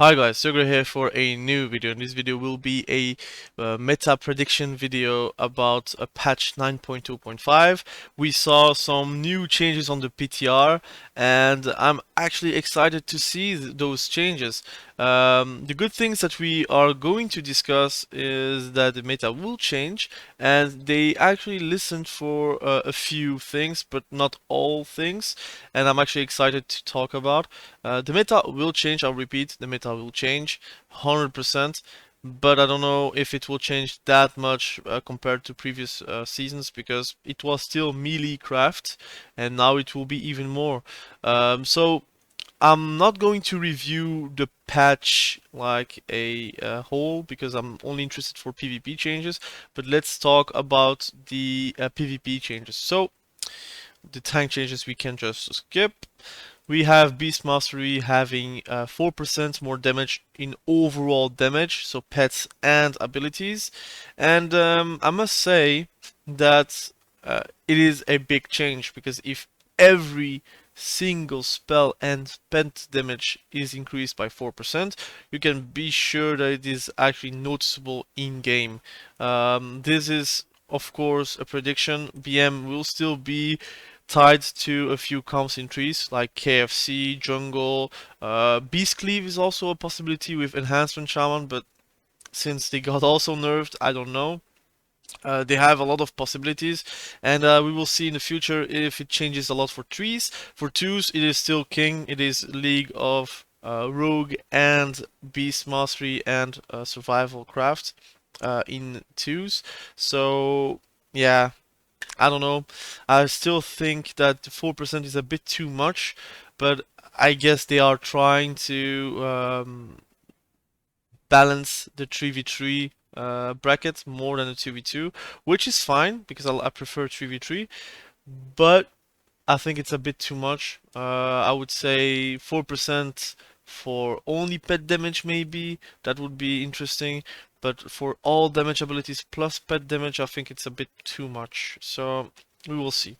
Hi guys, Thogrey here for a new video. And this video will be a meta prediction video about a patch 9.2.5. We saw some new changes on the PTR and I'm actually excited to see those changes. The good things that we are going to discuss is that the meta will change and they actually listened for a few things but not all things, and I'm actually excited to talk about. The meta will change, I'll repeat, the meta will change 100%, but I don't know if it will change that much compared to previous seasons, because it was still melee craft and now it will be even more. So I'm not going to review the patch like a whole because I'm only interested for PvP changes, but let's talk about the PvP changes. So the tank changes we can just skip. We have Beast Mastery having 4% more damage in overall damage, so pets and abilities. And I must say that it is a big change, because if every single spell and pet damage is increased by 4%, you can be sure that it is actually noticeable in game. This is, of course, a prediction. BM will still be tied to a few comps in trees like KFC, jungle. Beast Cleave is also a possibility with enhancement shaman, but since they got also nerfed, I don't know. They have a lot of possibilities, and we will see in the future if it changes a lot for trees. For twos, it is still king. It is League of Rogue and Beast Mastery and Survival Craft in twos. So yeah, I don't know. I still think that 4% is a bit too much, but I guess they are trying to balance the 3v3 bracket more than the 2v2, which is fine because I prefer 3v3, but I think it's a bit too much. I would say 4% for only pet damage, maybe that would be interesting, but for all damage abilities plus pet damage, I think it's a bit too much. So we will see.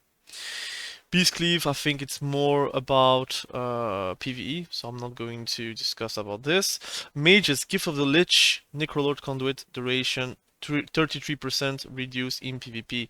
Beast Cleave, I think it's more about PvE, so I'm not going to discuss about this. Mages, Gift of the Lich, Necrolord Conduit, duration 33% reduced in PvP.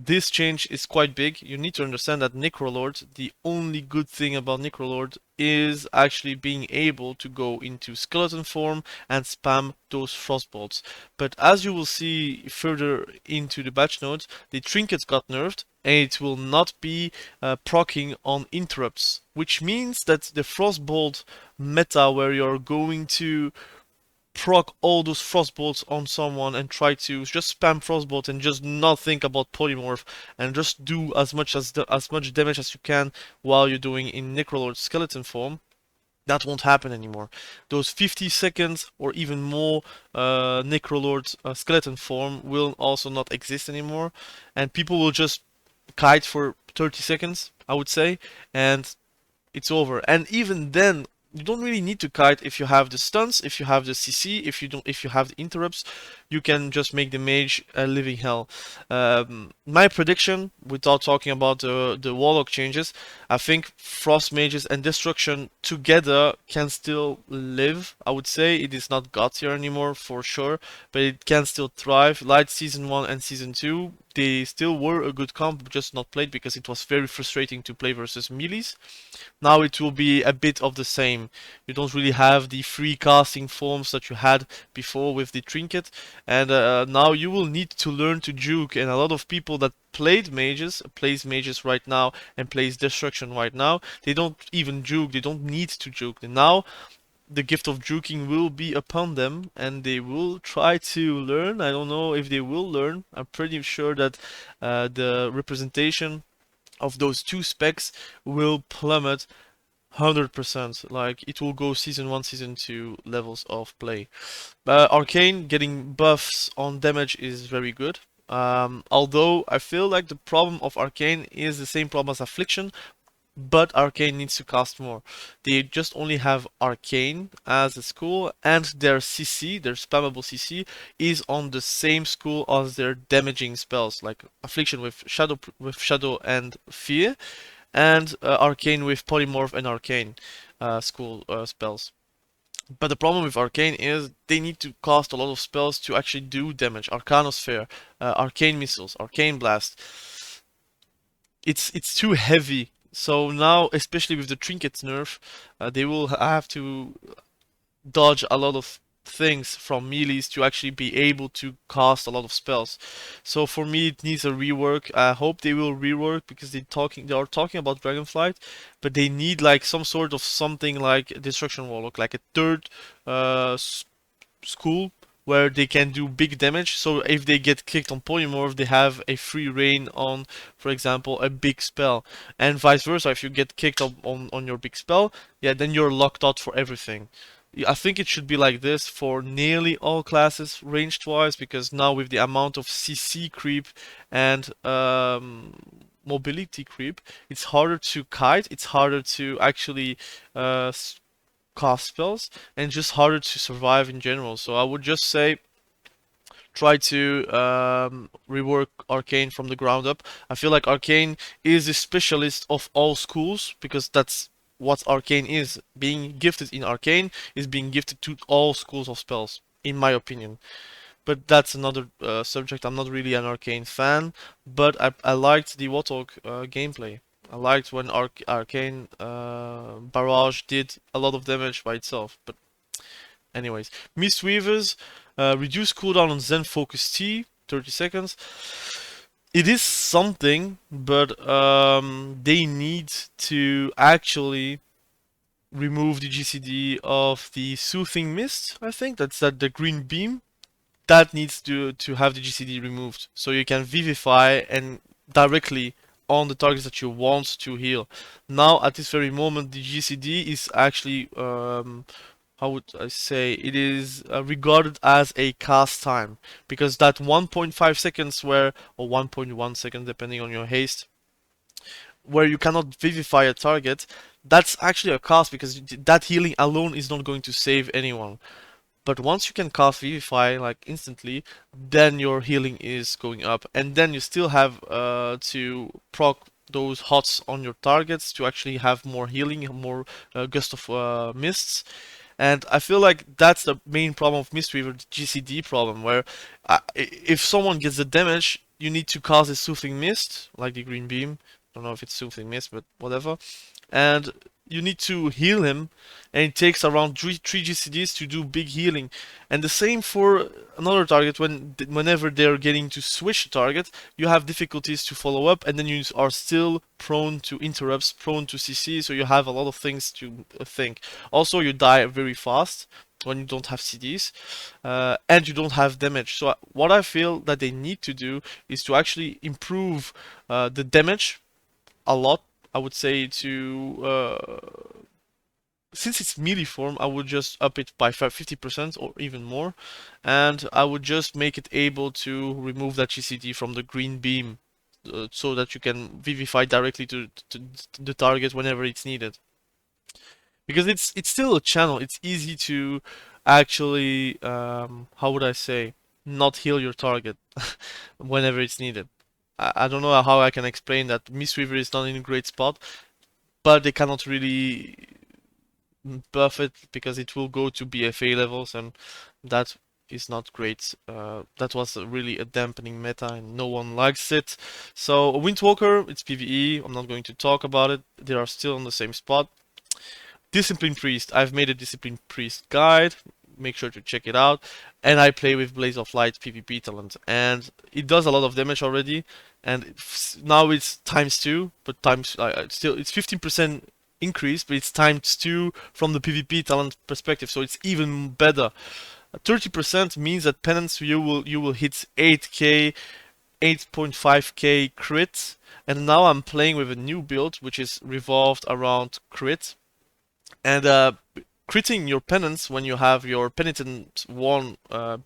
This change is quite big. You need to understand that Necrolord, the only good thing about Necrolord is actually being able to go into skeleton form and spam those frostbolts. But as you will see further into the patch notes, the trinkets got nerfed and it will not be proccing on interrupts, which means that the frostbolt meta, where you're going to proc all those frostbolts on someone and try to just spam frostbolt and just not think about polymorph and just do as much damage as you can while you're doing in Necrolord skeleton form, that won't happen anymore. Those 50 seconds or even more Necrolord skeleton form will also not exist anymore, and people will just kite for 30 seconds, I would say, and it's over. And even then, you don't really need to kite if you have the stuns, if you have the CC, if you have the interrupts, you can just make the mage a living hell. My prediction, without talking about the Warlock changes, I think Frost Mages and Destruction together can still live. I would say it is not God tier anymore for sure, but it can still thrive. Light Season 1 and Season 2, they still were a good comp, just not played because it was very frustrating to play versus melees. Now it will be a bit of the same. You don't really have the free casting forms that you had before with the trinket, and now you will need to learn to juke. And a lot of people that plays mages right now and plays destruction right now, they don't even juke. They don't need to juke. And now the gift of juking will be upon them and they will try to learn. I don't know if they will learn. I'm pretty sure that the representation of those two specs will plummet 100%. Like, it will go season 1, season 2 levels of play. Arcane getting buffs on damage is very good. Although I feel like the problem of Arcane is the same problem as Affliction, but Arcane needs to cost more. They just only have Arcane as a school, and their CC, their spammable CC, is on the same school as their damaging spells, like Affliction with Shadow and Fear, and Arcane with Polymorph and Arcane school spells. But the problem with arcane is they need to cast a lot of spells to actually do damage. Arcanosphere, arcane missiles, arcane blast. It's too heavy. So now, especially with the trinkets nerf, they will have to dodge a lot of things from melees to actually be able to cast a lot of spells. So for me, it needs a rework. I hope they will rework because they are talking about Dragonflight, but they need like some sort of something like Destruction Warlock, like a third uh, school where they can do big damage. So if they get kicked on polymorph, they have a free reign on, for example, a big spell, and vice versa. If you get kicked on your big spell, yeah, then you're locked out for everything. I think it should be like this for nearly all classes ranged wise, because now with the amount of CC creep and mobility creep, it's harder to kite, it's harder to actually uh, cast spells, and just harder to survive in general. So I would just say try to rework Arcane from the ground up. I feel like Arcane is a specialist of all schools because that's what Arcane is. Being gifted in Arcane is being gifted to all schools of spells, in my opinion. But that's another subject. I'm not really an Arcane fan, but I liked the Warlock gameplay. I liked when Arcane Barrage did a lot of damage by itself. But anyways, Mistweavers reduce cooldown on Zen Focus T, 30 seconds. It is something, but they need to actually remove the GCD of the Soothing Mist. I think that's the green beam that needs to have the GCD removed, so you can vivify and directly on the targets that you want to heal. Now, at this very moment, the GCD is actually how would I say, it is regarded as a cast time, because that 1.5 seconds where, or 1.1 seconds depending on your haste, where you cannot vivify a target, that's actually a cast, because that healing alone is not going to save anyone. But once you can cast Vivify like instantly, then your healing is going up, and then you still have to proc those hots on your targets to actually have more healing, more gust of mists. And I feel like that's the main problem of Mistweaver, the GCD problem, where if someone gets the damage, you need to cast a Soothing Mist, like the Green Beam. Don't know if it's Soothing Mist, but whatever. And you need to heal him, and it takes around 3 GCDs to do big healing. And the same for another target. Whenever they're getting to switch a target, you have difficulties to follow up, and then you are still prone to interrupts, prone to CC, so you have a lot of things to think. Also, you die very fast when you don't have CDs, and you don't have damage. So what I feel that they need to do is to actually improve the damage a lot. I would say since it's melee form, I would just up it by 50% or even more, and I would just make it able to remove that GCD from the green beam, so that you can vivify directly to the target whenever it's needed. Because it's still a channel. It's easy to actually how would I say, not heal your target whenever it's needed. I don't know how I can explain that. Mistweaver is not in a great spot, but they cannot really buff it because it will go to BFA levels, and that is not great. That was really a dampening meta, and no one likes it. So Windwalker, it's PvE. I'm not going to talk about it. They are still on the same spot. Discipline Priest. I've made a Discipline Priest guide. Make sure to check it out. And I play with Blaze of Light PvP talent, and it does a lot of damage already. And now it's times 2, but times still it's 15% increase, but it's times 2 from the PvP talent perspective, so it's even better. 30% means that penance you will hit 8k, 8.5k crit, and now I'm playing with a new build which is revolved around crit. And critting your penance when you have your penitent 1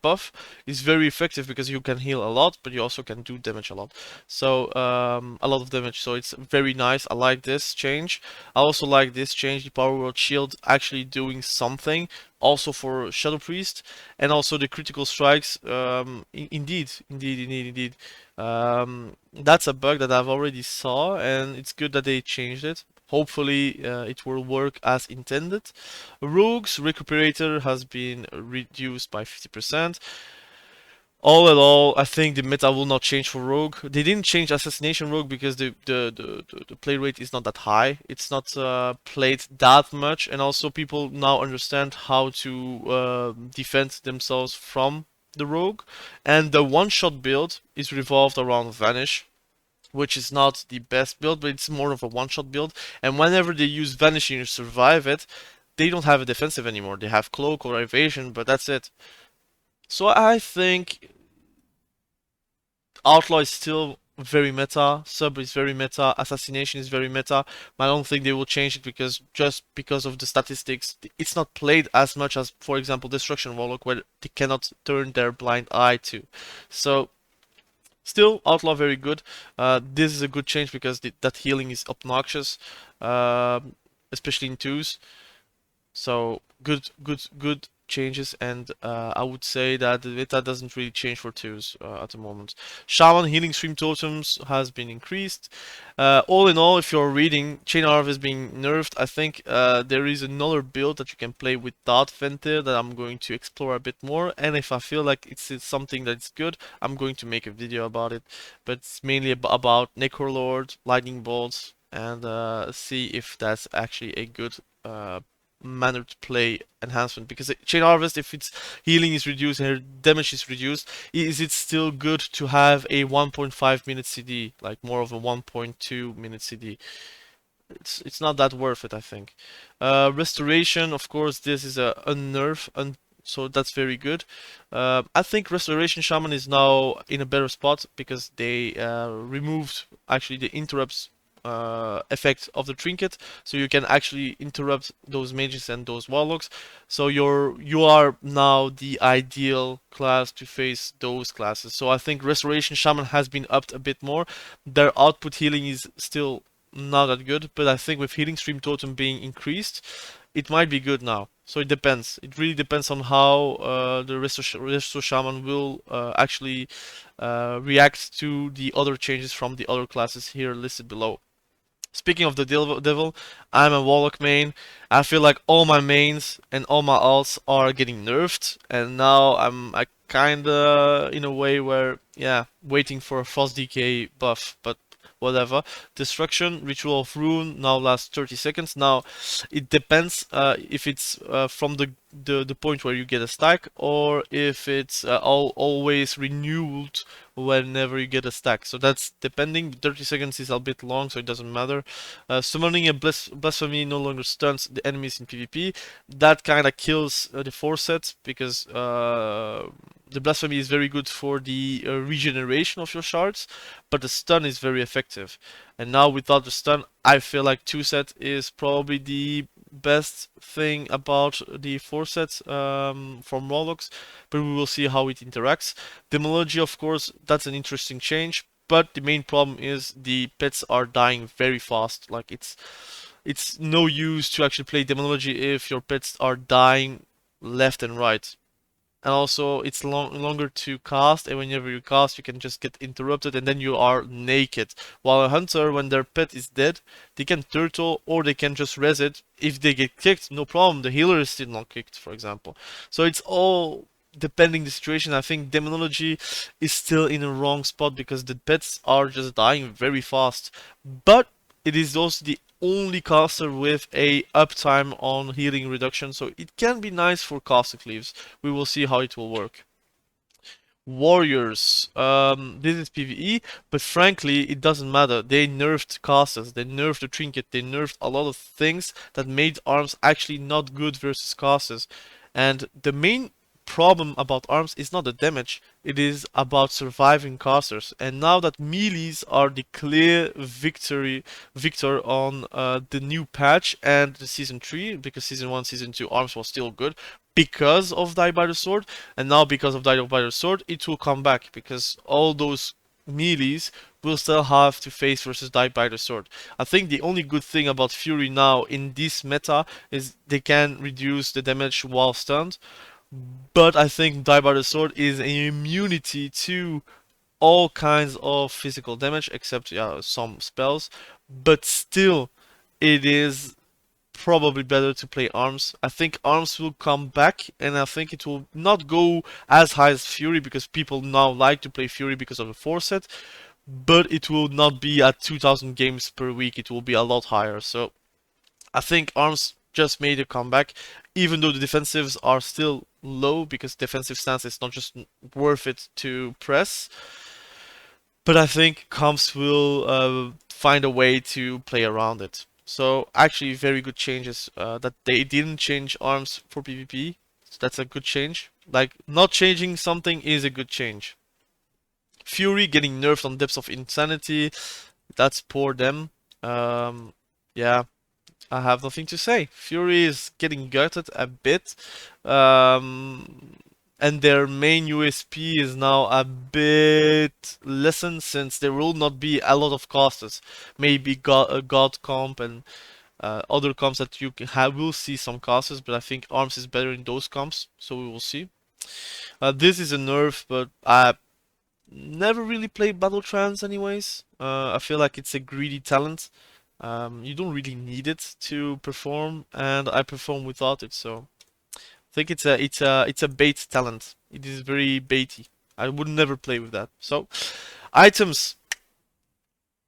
buff is very effective because you can heal a lot, but you also can do damage a lot. So a lot of damage. So it's very nice. I like this change. I also like this change, the Power Word Shield actually doing something. Also for Shadow Priest, and also the critical strikes. Indeed. That's a bug that I've already saw, and it's good that they changed it. hopefully it will work as intended. Rogues recuperator has been reduced by 50%. All in all, I think the meta will not change for Rogue. They didn't change Assassination Rogue because the play rate is not that high. It's not played that much, and also people now understand how to defend themselves from the Rogue. And the one-shot build is revolved around Vanish, which is not the best build, but it's more of a one-shot build. And whenever they use Vanishing to survive it, they don't have a defensive anymore. They have Cloak or Evasion, but that's it. So I think Outlaw is still very meta, Sub is very meta, Assassination is very meta. I don't think they will change it because just because of the statistics, it's not played as much as, for example, Destruction Warlock, where they cannot turn their blind eye to. So still, Outlaw very good. This is a good change because that healing is obnoxious, especially in twos. So good changes, and I would say that the meta doesn't really change for twos at the moment. Shaman healing stream totems has been increased. All in all, if you're reading, Chain Harvest being nerfed, I think there is another build that you can play with Dot Venter that I'm going to explore a bit more, and if I feel like it's something that's good, I'm going to make a video about it. But it's mainly about Necrolord, Lightning Bolts, and see if that's actually a good mannered play enhancement, because Chain Harvest, if its healing is reduced and her damage is reduced, is it still good to have a 1.5 minute CD, like more of a 1.2 minute CD? It's not that worth it, I think. Restoration, of course, this is a nerf, so that's very good. I think Restoration Shaman is now in a better spot because they removed actually the interrupts effect of the trinket, so you can actually interrupt those mages and those warlocks. So you are now the ideal class to face those classes. So I think Restoration Shaman has been upped a bit more. Their output healing is still not that good, but I think with healing stream totem being increased, it might be good now. So it depends. It really depends on how the Resto Shaman will actually react to the other changes from the other classes here listed below. Speaking of the devil, I'm a Warlock main. I feel like all my mains and all my alts are getting nerfed, and now I'm kinda in a way where, yeah, waiting for a Frost Decay buff, but whatever. Destruction, Ritual of Ruin now lasts 30 seconds. Now, it depends if it's from the point where you get a stack, or if it's always renewed whenever you get a stack. So that's depending. 30 seconds is a bit long, so it doesn't matter. Summoning a Blasphemy no longer stuns the enemies in PvP. That kind of kills the 4 sets, because the Blasphemy is very good for the regeneration of your shards, but the stun is very effective. And now without the stun, I feel like 2 set is probably the best thing about the 4 sets from Warlocks, but we will see how it interacts. Demonology, of course, that's an interesting change, but the main problem is the pets are dying very fast. Like it's no use to actually play Demonology if your pets are dying left and right. And also it's longer to cast, and whenever you cast you can just get interrupted and then you are naked. While a hunter, when their pet is dead, they can turtle or they can just res it. If they get kicked, no problem, the healer is still not kicked, for example. So it's all depending the situation. I think Demonology is still in a wrong spot because the pets are just dying very fast, but it is also the only caster with a uptime on healing reduction, so it can be nice for caster cleaves. We will see how it will work. Warriors, this is PvE, but frankly it doesn't matter. They nerfed casters, they nerfed the trinket, they nerfed a lot of things that made arms actually not good versus casters. And the main problem about arms is not the damage, it is about surviving casters. And now that melees are the clear victor on the new patch and the season 3, because season 1, season 2 arms was still good because of Die by the Sword, and now because of Die by the Sword it will come back, because all those melees will still have to face versus Die by the Sword. I think the only good thing about Fury now in this meta is they can reduce the damage while stunned, but I think Die by the Sword is an immunity to all kinds of physical damage, except, yeah, some spells. But still, it is probably better to play arms. I think arms will come back, and I think it will not go as high as Fury because people now like to play Fury because of the 4 set, but it will not be at 2000 games per week. It will be a lot higher. So I think arms just made a comeback, even though the defensives are still low because defensive stance is not just worth it to press. But I think comps will find a way to play around it. So actually, very good changes that they didn't change arms for PvP. So that's a good change. Like not changing something is a good change. Fury getting nerfed on Depths of Insanity. That's poor them. Yeah, I have nothing to say. Fury is getting gutted a bit. Um, and their main USP is now a bit lessened since there will not be a lot of casters. Maybe God comp and other comps that you can have will see some casters, but I think Arms is better in those comps, so we will see. This is a nerf, but I never really played Battle Trance anyways. I feel like it's a greedy talent. You don't really need it to perform, and I perform without it, so I think it's a bait talent. It is very baity. I would never play with that. So, items.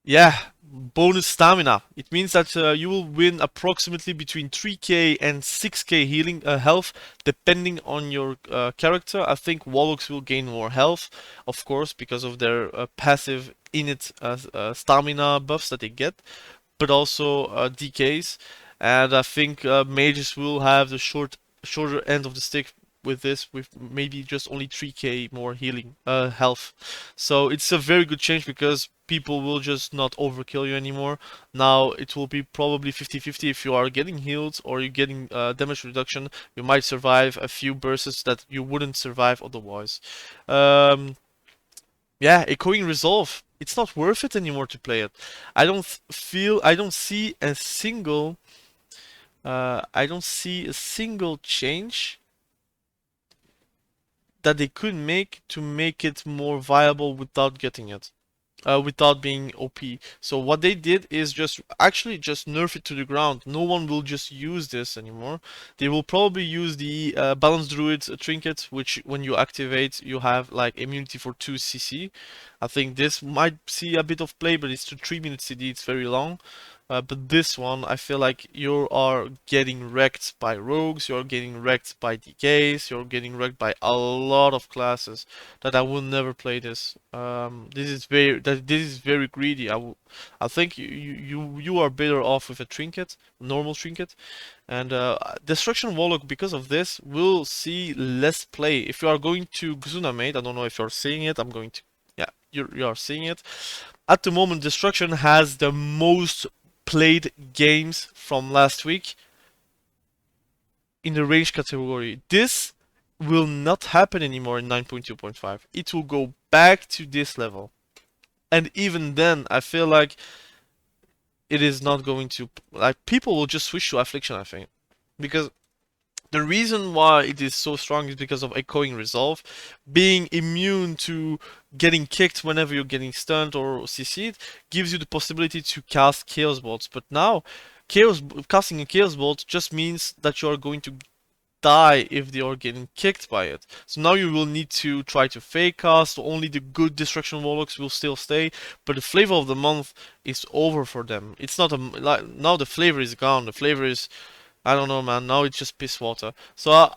Yeah, bonus stamina. It means that you will win approximately between 3k and 6k healing health, depending on your character. I think Warlocks will gain more health, of course, because of their passive innate stamina buffs that they get, but also DKs. And I think mages will have the shorter end of the stick with this, with maybe just only 3k more healing health. So it's a very good change because people will just not overkill you anymore. Now it will be probably 50-50. If you are getting healed or you're getting damage reduction, you might survive a few bursts that you wouldn't survive otherwise. Yeah, echoing resolve. It's not worth it anymore to play it. I don't see a single change that they could make to make it more viable without getting it, without being OP. So what they did is just actually just nerf it to the ground. No one will just use this anymore. They will probably use the balanced druid trinket, which when you activate, you have like immunity for 2 CC. I think this might see a bit of play, but it's to 3 minute CD. It's very long. But this one, I feel like you are getting wrecked by rogues, you're getting wrecked by DKs, you're getting wrecked by a lot of classes that I will never play this. This is very greedy. I think you are better off with a trinket, normal trinket, and Destruction Warlock because of this will see less play. If you are going to Gzunamate, I don't know if you're seeing it. I'm going to, yeah, you are seeing it. At the moment, Destruction has the most played games from last week in the range category. This will not happen anymore in 9.2.5. It will go back to this level. And even then, I feel like it is not going to, like, people will just switch to affliction, I think. Because the reason why it is so strong is because of echoing resolve, being immune to getting kicked whenever you're getting stunned or CC'd gives you the possibility to cast chaos bolts. But now, casting a chaos bolt just means that you are going to die if they are getting kicked by it. So now you will need to try to fake cast. Only the good destruction warlocks will still stay, but the flavor of the month is over for them. It's not a like now the flavor is gone. The flavor is, I don't know, man. Now it's just piss water. So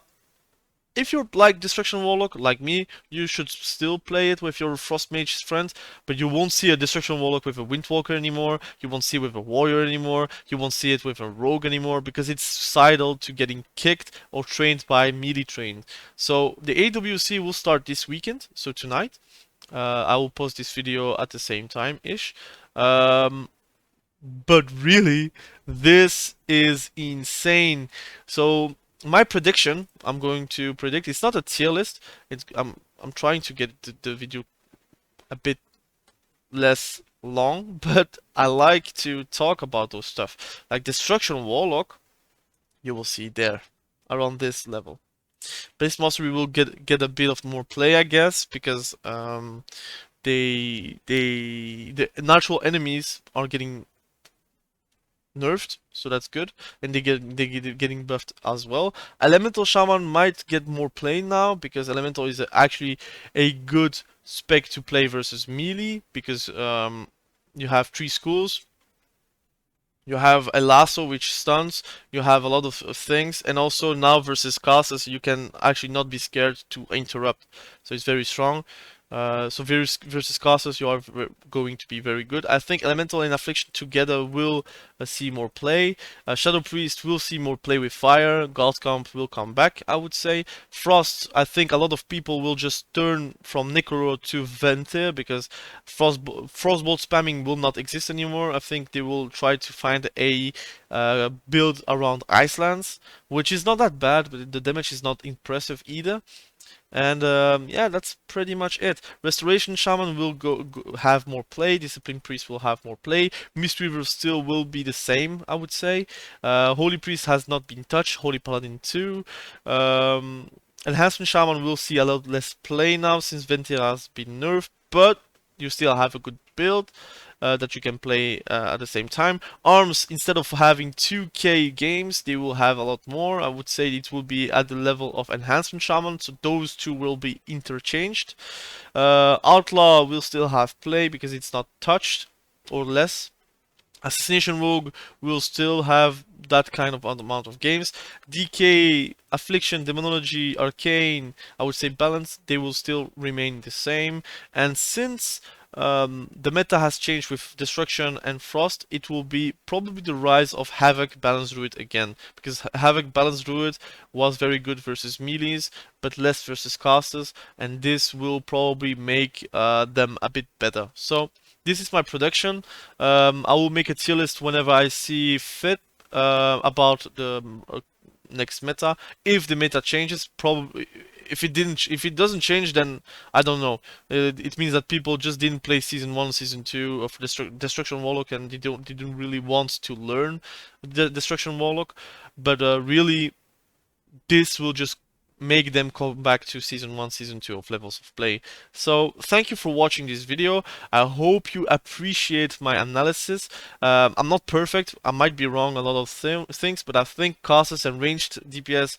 if you're like Destruction Warlock, like me, you should still play it with your Frost Mage friends, but you won't see a Destruction Warlock with a Windwalker anymore, you won't see it with a Warrior anymore, you won't see it with a Rogue anymore, because it's suicidal to getting kicked or trained by melee trained. So the AWC will start this weekend, so tonight. I will post this video at the same time-ish. But really, this is insane. So my prediction, I'm going to predict. It's not a tier list. I'm trying to get the video a bit less long, but I like to talk about those stuff. Like Destruction Warlock, you will see there around this level. Base Mastery will get a bit of more play, I guess, because the natural enemies are getting nerfed, so that's good, and getting buffed as well. Elemental Shaman might get more play now because Elemental is actually a good spec to play versus melee because you have 3 schools. You have a lasso which stuns, you have a lot of things, and also now versus classes you can actually not be scared to interrupt. So it's very strong. So versus classes you are going to be very good. I think Elemental and Affliction together will see more play. Shadow Priest will see more play with fire. God Comp will come back, I would say. Frost, I think a lot of people will just turn from Necro to Ventir because Frostbolt spamming will not exist anymore. I think they will try to find a build around Icelands, which is not that bad, but the damage is not impressive either. And yeah, that's pretty much it. Restoration Shaman will have more play. Discipline Priest will have more play. Mistweaver still will be the same, I would say. Holy Priest has not been touched. Holy Paladin too. Enhancement Shaman will see a lot less play now since Ventir has been nerfed, but you still have a good build. That you can play at the same time. Arms, instead of having 2k games, they will have a lot more. I would say it will be at the level of Enhancement Shaman, so those two will be interchanged. Outlaw will still have play because it's not touched, or less. Assassination Rogue will still have that kind of amount of games. DK, Affliction, Demonology, Arcane, I would say balance, they will still remain the same. And since the meta has changed with Destruction and Frost, it will be probably the rise of Havoc Balanced Druid again. Because Havoc Balanced Druid was very good versus melees, but less versus casters, and this will probably make them a bit better. So this is my production. I will make a tier list whenever I see fit about the next meta. If the meta changes, probably. If it doesn't change, then I don't know. It means that people just didn't play season 1, season 2 of Destruction Warlock, and they didn't really want to learn the Destruction Warlock. But really, this will just make them come back to season 1, season 2 of levels of play. So thank you for watching this video. I hope you appreciate my analysis. I'm not perfect, I might be wrong a lot of things, but I think casters and ranged DPS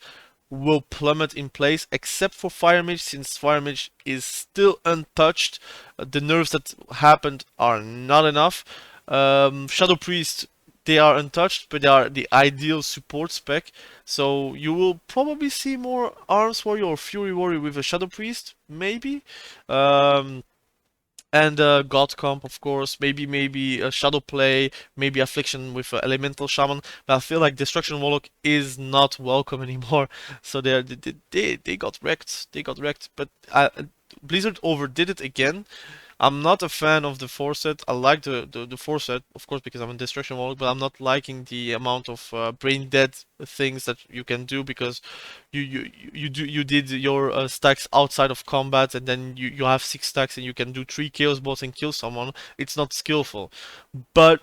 will plummet in place, except for Fire Mage, since Fire Mage is still untouched. The nerfs that happened are not enough. Shadow Priest, they are untouched, but they are the ideal support spec. So you will probably see more Arms Warrior or Fury Warrior with a Shadow Priest, maybe. And God Comp, of course, maybe a Shadow Play, maybe Affliction with Elemental Shaman. But I feel like Destruction Warlock is not welcome anymore. So they got wrecked. They got wrecked. But Blizzard overdid it again. I'm not a fan of the 4-set. I like the 4-set, of course, because I'm a Destruction Warlock, but I'm not liking the amount of brain dead things that you can do because you did your stacks outside of combat, and then you have 6 stacks and you can do 3 chaos bots and kill someone. It's not skillful, but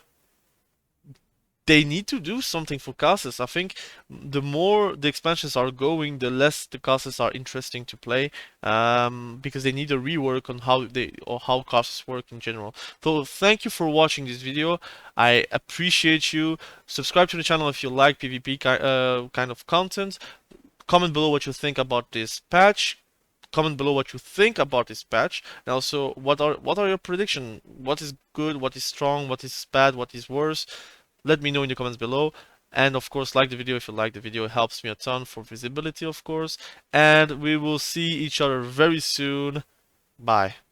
they need to do something for classes. I think the more the expansions are going, the less the classes are interesting to play, because they need a rework on how classes work in general. So thank you for watching this video. I appreciate you. Subscribe to the channel if you like PvP kind of content. Comment below what you think about this patch. Comment below what you think about this patch, and also what are your predictions? What is good? What is strong? What is bad? What is worse? Let me know in the comments below. And of course, like the video if you like the video. It helps me a ton for visibility, of course. And we will see each other very soon. Bye.